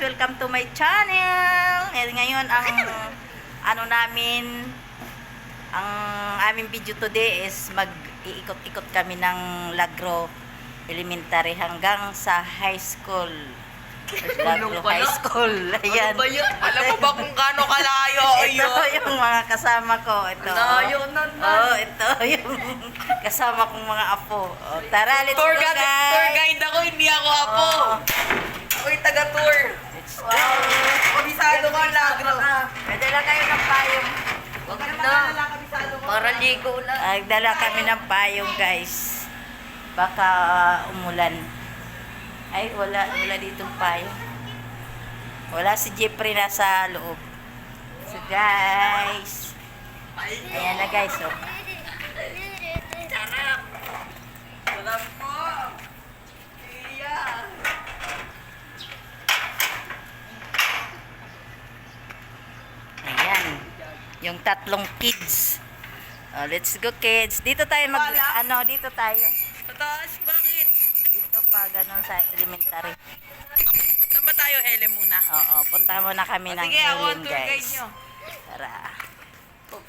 welcome to my channel. Ngayon ang ang aming video today is mag-iikot-ikot kami ng Lagro Elementary hanggang sa high school. Lagro High School. Ayan. Ano ba yun? Alam mo ba kung gaano kalayo? Ito yung mga kasama ko. Ito. Layo na. Oh, ito yung kasama kong mga apo. Oh, tara, let's go, Tour guys. guide ako, hindi ako apo. Oh. Ako'y taga-tour. Let's go. Kabisado ka, Lagro. Nadala kayo ng payong. Huwag ka naman alala, kabisado ka. Para ligo na. Nagdala kami ng payong, guys. Baka umulan. Ay, wala ditong payong. Wala si Jeffrey nasa loob. So, guys. Ayan na, guys. Oh. Sarap. Sarap po. Iya. Ayan. Yung tatlong kids. Oh, let's go, kids. Dito tayo dito tayo. Mataas, bakit? Dito pa, ganun sa elementary. Saan ba tayo, Ele muna? Oo, punta muna kami ng Sige, ako Ellen, ang tour guide guys. nyo. Tara.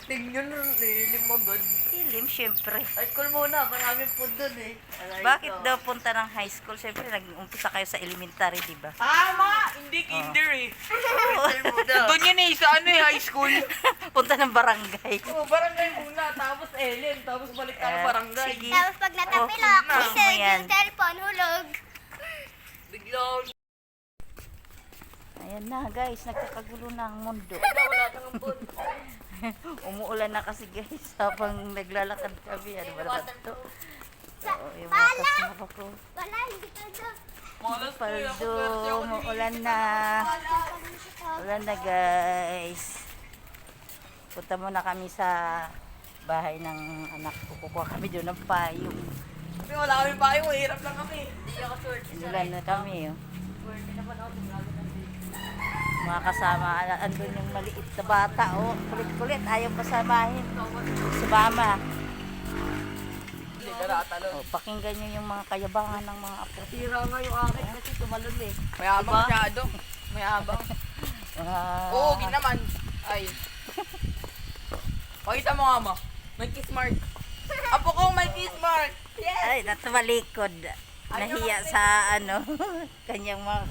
Tingnan nyo, lilim agad. Ilim, syempre. High school muna, maraming po dun eh. Bakit daw punta ng high school? Syempre, nag-umpisa kayo sa elementary, di ba? Tama! Hindi kinder eh. Doon yun eh, sa high school. Punta ng barangay. Oh, barangay muna, tapos Ellen, tapos balik tayo barangay. Sige. Tapos pag natapilok, Oh, kasi ayan. yung cellphone hulog. Biglang, Ayan na, guys. Nagkakagulo na ang mundo. wala kang ampun. Umuulan na kasi, guys. Habang naglalakad kami. Ano ba naman ito? Oo, yung mga Bala! kasama ko. Wala, hindi ka doon. Malas ko eh, ako Paldo, swerte ako umuulan na. Ulan na, guys. Punta muna kami sa bahay ng anak ko. Kukuha kami doon ng payong. Kasi wala kami pa yung hirap lang kami. Hindi ako swerte. Inulan na kami, oh. Swerte naman ako, grabe na Mga kasama, andun yung maliit na bata, oh. Kulit-kulit, ayaw pasamahin. Sumama. Hindi ka nakatalo. Oh, pakinggan nyo yung mga kayabangan ng mga apo. Tira nga yung akin kasi tumalon eh. Mayabang masyado. Mayabang. Oo, ginaman. Ay. Pakita mo nga mo. May kiss mark. Apo ko may kiss mark. Yes! Ay, natumalikod. Nahiya sa, kanyang mga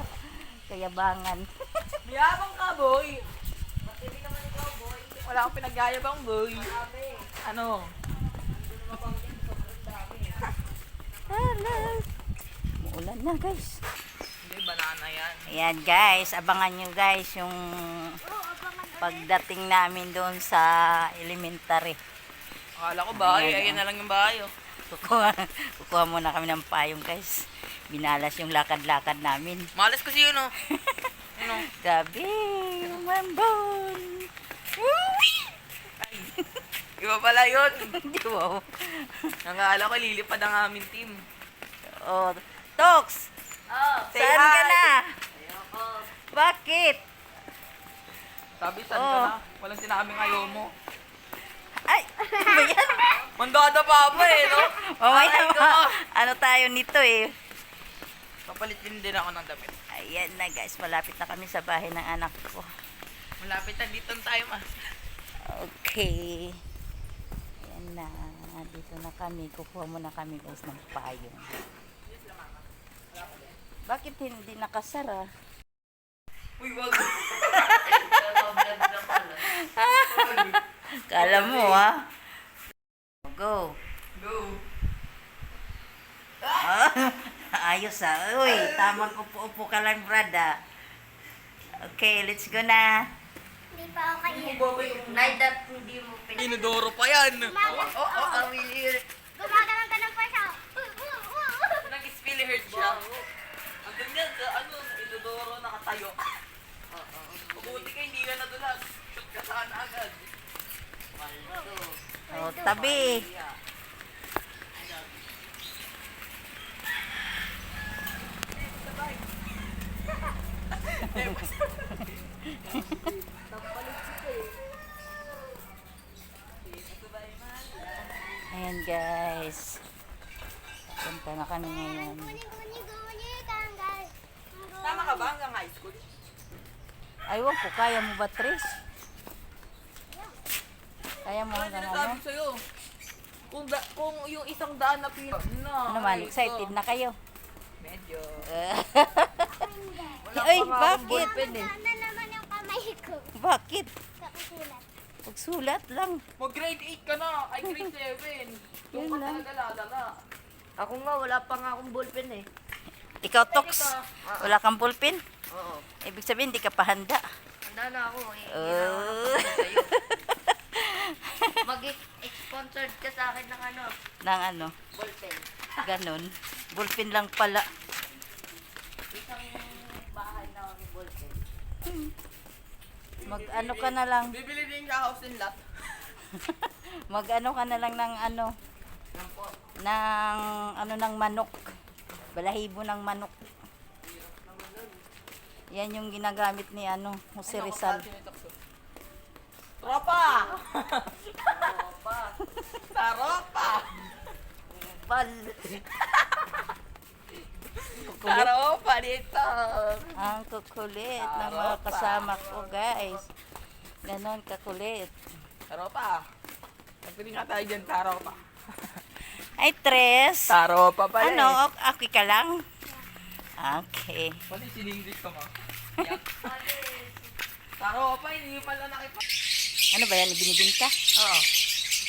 kayabangan. Mayabang ka, boy. Matili naman ikaw, boy. Wala akong pinagyayabang, boy. Ano? Hello. Umuulan na, guys. Hindi, banana yan. Ayan, guys. Abangan nyo, guys, yung pagdating namin doon sa elementary. Akala ko bahay. Ayan, Ayan na lang yung bahay, oh. Kukuha muna kami ng payong, guys. Binalas yung lakad-lakad namin. Malas kasi yun, oh. Ano? Grabe, mambon. Ay. Iba pala yun. Wow. Nangala ko, lilipad ang aming team. Oh, Tox, Oh, saan ka na? Bakit? Sabi, saan ka Oh. na? Walang sinabing ayaw mo. Ay, ano ba yan? Mandada pa pa eh, no? Mamaya, Aray ko. ano tayo nito eh. Kapalit din ako ng damit. Ayan na, guys, malapit na kami sa bahay ng anak ko. Malapit na dito tayo, ma. Okay. Ayan na, dito na kami. Kukuha muna kami, guys, ng payong. Bakit hindi nakasara? Uy, wag. Kala mo, ha? Go. Go. Ayos, ha? Uy, tamang upo-upo ka lang, Brad, ha? Okay, let's go na. Hindi pa ako kaya. Inodoro pa yan. Gumagalang ka ng pasa. Nag-spilly hurt siya. Ang ganyan, ano, inodoro nakatayo. Mabuti ka, hindi ka nadulas. Shoot ka sana agad. Oh, tabi. Ayan, guys. Punta na kami ngayon. Guni, guni, guni, tanggal. Tama ka ba hanggang high school? Aywan ko, kaya mo ba, Tris? Kaya mo Ano hanggang sinasabi ano? sa'yo? Kung yung isang daan na pila. Ano man, excited na kayo? Medyo. Ay, bakit? Sana naman yung kamay ko. Bakit? Sa kusulat. Pagsulat lang. Mag grade 8 ka na. Ay grade 7. Doon ka Yun lang. talaga ladala. Ako nga, wala pa nga akong ballpen eh. Ikaw, Tox, wala kang ballpen? Oo. Ibig sabihin, di ka pa handa. Handa na ako eh. Oh. Mag-sponsored ka sa akin ng ano, Nang ano, ballpen. ganun. Ballpen lang pala. Isang bahay na akong ballpen. Mag-ano ka na lang. Bibili din siya house in lot. Mag-ano ka na lang ng ano, Yan po. ng ano ng manok. Balahibo ng manok. Yan yung ginagamit ni ano, Jose Rizal. Tropa! Tropa. Taropa! Bal. Kukulit. Taropa dito! Ang kukulit ng mga kasama ko, guys. Ganon kakulit. Taropa! Nagpiling nga tayo dyan, taropa. Ay, Tres. Taropa pala Ano, okay ka lang? Okay. Pwede sininglit ka mo. Taropa, hindi pala nakita. Ano ba yan? Ibinibinta? Oo.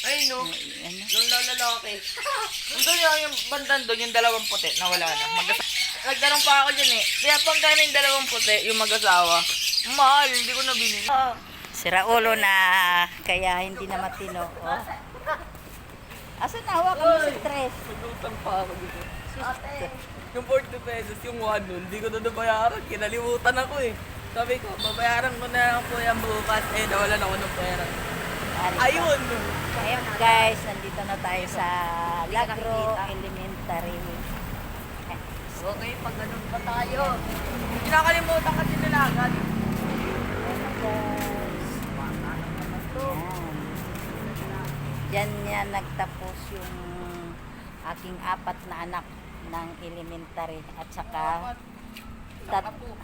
Ay no. Ano? Yung lalaki. Doon yung bandan doon, yung dalawang puti, nawala na. Nagtanong pa ako dyan eh. Kaya pang gano'n yung dalawang puti, yung mag-asawa. Mahal, hindi ko na binili. Sira ulo na kaya hindi na matino. Oh. Asan nawa ka mo si Tres? Nagutang pa ako dito. Yung 40 pesos, yung 1 nun, hindi ko na nabayaran. Kinalimutan ako eh. Sabi ko, babayaran ko na lang po yan bukas. Eh, nawalan ako ng pera. Ayun! Ayun guys, nandito na tayo sa Lagro Elementary. Okay, pag ganun pa tayo. Kinakalimutan kasi nila agad. Ayan guys. Yan. Diyan niya nagtapos yung aking 4 na anak ng elementary at saka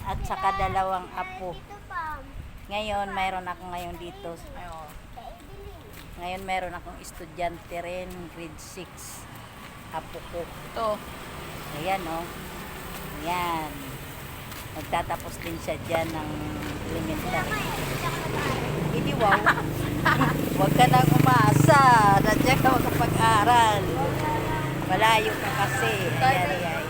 at saka 2 apo. Ito pa. Ngayon mayroon ako ngayon dito. Ayun. Ngayon mayroon akong estudyante rin, grade 6. Apo ko. Ito. Ayan oh. Ayan. Nagtatapos din siya dyan ng elementary. Hindi wow. Huwag ka nang umasa. Nandiyan ka magkapag-aral. Malayo ka kasi. Ayan, ayan.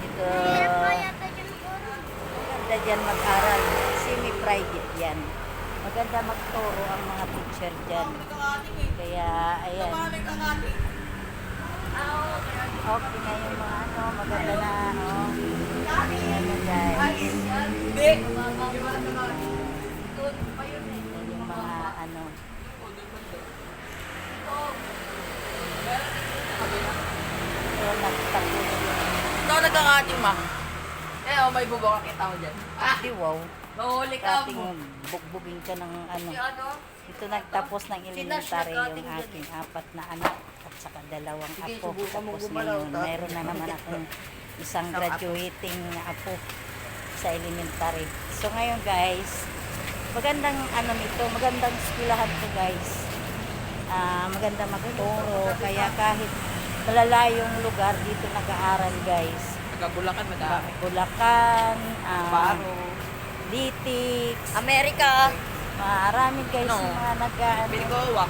Ito. Hirap pa yata dyan siguro. Maganda dyan mag-aral. Semi-private yan. Maganda magturo ang mga teacher dyan. Kaya, ayan. Okay na yung mga ano. Maganda na, oh. Ano guys. Hindi. Yan yung mga ano. So, nagtapos yung Ikaw nagkakating ma. Eh, oh, may bubaka kita ko dyan. di wow. Mahuli ka Kating mo. bugbugin ka ng ano. Ano? Ito nagtapos ng elementary nagkating yung yan aking 4 na anak at saka 2 Sige, apo. subukan mo Tapos gumalaw, ngayon, tapos mayroon na naman akong isang graduating na apo sa elementary. So ngayon guys, magandang ano nito, magandang eskwelahan to guys. Maganda magturo, kaya kahit malalayong lugar dito nag-aaral guys. Nagkabulakan, madami. Bulacan, Paro. Litix, Amerika. marami guys No. yung mga Piligowa.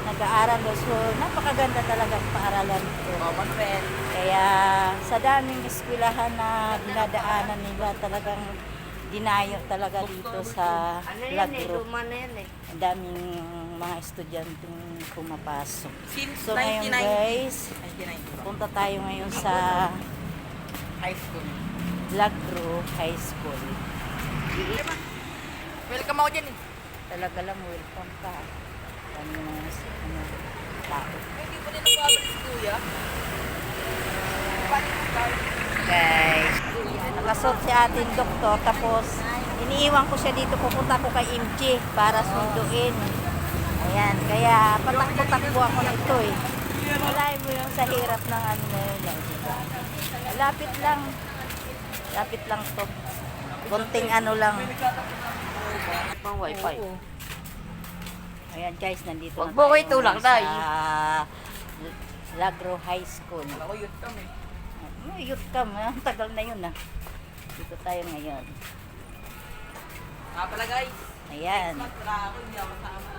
nag-aaral. So, napakaganda talaga ang paaralan ito. Common pen. Kaya sa daming eskwelahan na dinadaanan nila, talagang dinayo talaga dito sa Ano yan eh, Lagro. luma na yan eh. Ang daming mga estudyanteng pumapasok. Since So ngayon guys, 1990. punta tayo ngayon sa High school. Lagro High School. Welcome ako dyan eh. Talaga lang, welcome ka. Kami mga ano, tao. Hindi pa rin nagkabali si Kuya. Guys, nakasot si ating doktor, tapos iniiwan ko siya dito, pupunta ko kay MJ para sunduin. Ayan, kaya patakbo-takbo ako nito eh. Malay mo yung sa hirap ng ano na yun. Diba? Lapit lang to. Konting ano lang. Pang wifi. Oo. Ayan guys, nandito Wag na mo ko tayo itulak, ngayon Day. sa Lagro High School. Ako yun kami. Youth cam, ang tagal na yun ah. Dito tayo ngayon. Pala guys. Ayan, Wala ako, hindi ako sama.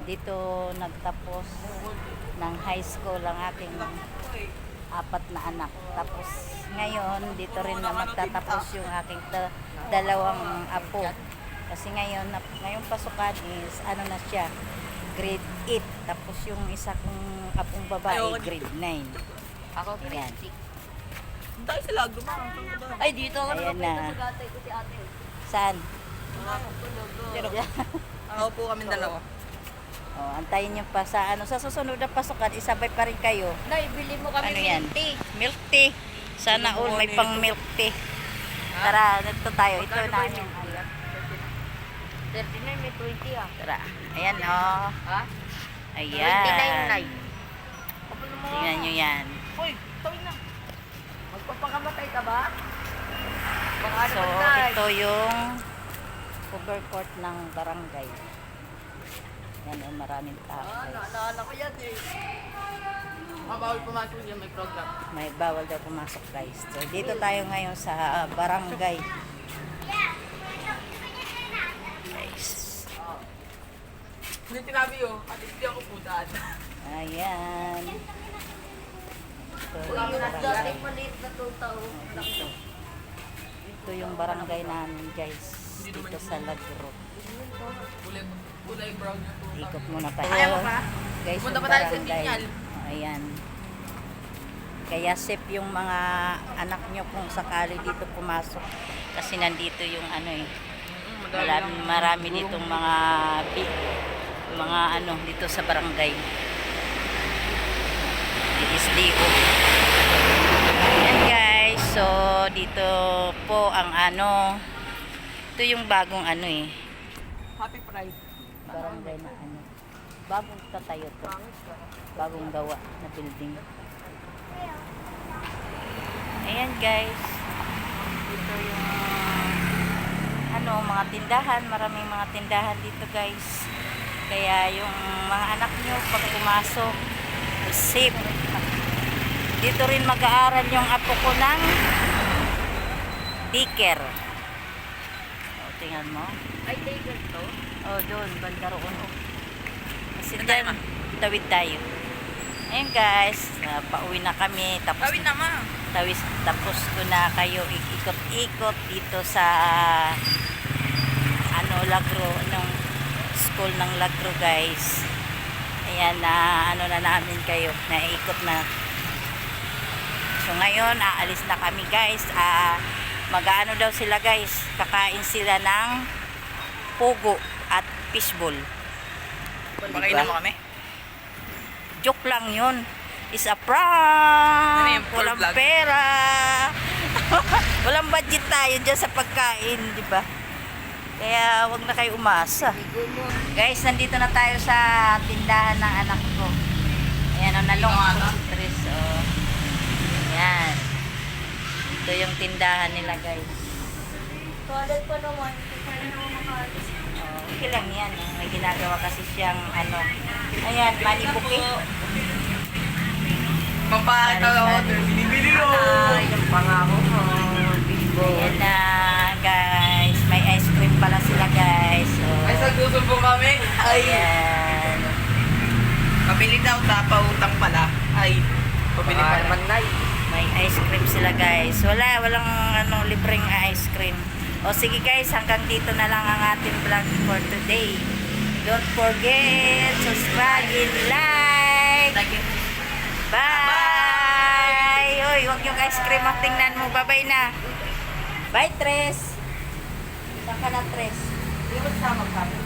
dito nagtapos ng high school ang aking apat na anak. Tapos ngayon, dito rin na magtatapos yung aking dalawang apo. Kasi ngayong pasukan is ano na siya, grade 8. Tapos yung isa kong apong babae, grade 9. Ako Ayan. grade 6. Tayo sila gumang. Ay, dito ako Ayan nakapita na. sa gatay ko si ate. Saan? Pero ako po kami dalawa. Oh, antayin nyo pa sa sa susunod na pasukan, isabay pa rin kayo. Nay, bili mo kami Ano yan? milk tea. Milk tea. Sana all may pang milk tea. Tara, dito tayo. Ito na yung 39 may 20 ah. Tara. Ayan, oh. Ha? 29 Ayan. nay. Tingnan nyo yan. Uy, tayo na. Magpapakamatay ka ba? Baka So, naman tay. ito yung cover court ng barangay. Yan, oh, maraming tao. Ah, guys. naalala ko yan eh. Mabawal pumasok yan, may program. May bawal daw pumasok guys. So, dito tayo ngayon sa barangay. Guys. Hindi tinabi yun, at hindi ako putaan. Ayan. Ito Uy, yung yung barangay. dating maliit na tutaw. Ito. Ito yung barangay namin guys. Dito sa Lagro. Kulay brown yung puta. Ikot muna tayo. Ayaw mo pa? Guys, Punta yung pa tayo sa barangay. Pinyal. Ayan. Kaya safe yung mga anak nyo kung sakali dito pumasok. Kasi nandito yung ano eh. Marami ditong mga ano dito sa barangay. DSDO. Ayan guys. So, dito po ang ano. Ito yung bagong ano eh. Happy Pride. Barangay na ano. Bagong tatayo to. Bagong gawa na building. Ayan guys. Dito yung ano, mga tindahan. Maraming mga tindahan dito guys. Kaya yung mga anak nyo pag pumasok, safe. Dito rin mag-aaral yung apo ko ng daycare. O, tingnan mo. Ay, taker to. Oh, doon, banda roon. Kasi dyan, tawid tayo. Ayun guys, pauwi na kami. Tapos tapos ko na kayo ikot-ikot dito sa Lagro, school ng Lagro guys. Ayan, na namin kayo, naikot na. So ngayon, aalis na kami guys. Mag-aano daw sila guys, kakain sila ng pugo at fishball. Pakainin mo kami? Joke lang yun. Is a prank. Ano yung full Walang vlog? pera. Walang budget tayo dyan sa pagkain, di ba? Kaya wag na kayo umasa. Guys, nandito na tayo sa tindahan ng anak ko. Ayan, ang nalong tres. Oh. Ayan. Ito yung tindahan nila guys. Toilet pa naman. Kaya naman makaalis. Oh, okay lang yan. Oh. May ginagawa kasi siyang ano. Ayan, manibuki. Pampakita ako, binibili mo. Ay, yung pangako mo. Ayan na guys. May ice cream pala sila guys. Oh. Ay, sagusubong kami. Ay, Ayan. pabili daw, utang pala. Ay, pabili Baka pala. naman nay. May ice cream sila guys. Walang libreng ice cream. O sige guys, hanggang dito na lang ang ating vlog for today. Don't forget, subscribe and like. Thank you. Bye! Uy, huwag yung ice cream ang tingnan mo. Bye-bye na. Bye, Tres. Saan ka na, Tres? Di ba sama kami?